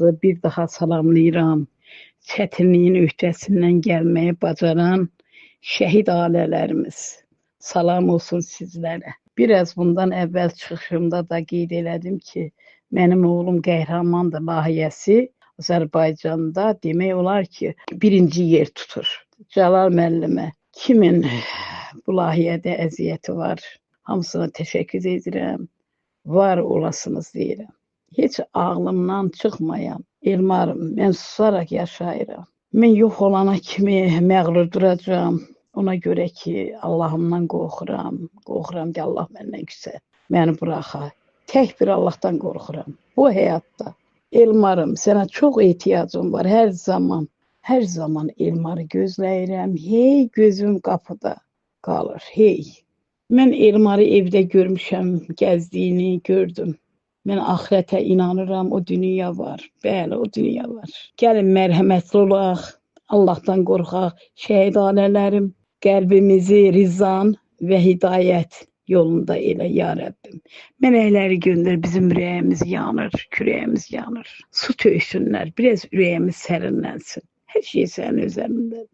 Bir daha salamlayıram. Çətinliyin öhdəsindən gəlməyi bacaran şəhid ailələrimiz. Salam olsun sizlərə. Biraz bundan əvvəl çıxışımda da qeyd elədim ki, mənim oğlum qəhrəmandır layihəsi Azərbaycanda demək olar ki, birinci yer tutur. Cəlal müəllimə, kimin bu layihədə əziyyəti var, hamısına təşəkkür edirəm. Var olasınız deyirəm. Heç ağlımdan çıxmayan Elmarım, mən susaraq yaşayıram. Mən yox olana kimi məğrur duracağam. Ona görə ki, Allahımdan qorxuram. Qorxuram ki, Allah məndən küsə. Məni buraxa. Tək bir Allahdan qorxuram. Bu həyatda Elmarım, sənə çox ehtiyacım var hər zaman. Hər zaman Elmarı gözləyirəm. Hey, gözüm qapıda qalır. Hey. Mən Elmarı evdə görmüşəm, gəzdiyini gördüm. Mən axirətə inanıram, o dünya var. Bəli, o dünya var. Gəlin mərhəmətli olaq, Allahdan qorxaq. Şəhid ailələrim, qəlbimizi rizan və hidayət yolunda elə, ya Rəbbim. Mələkləri göndər, bizim ürəyimiz yanır, kürəyimiz yanır. Su töksünlər, biraz ürəyimiz sərinlənsin. Hər şey sənin üzərindədir.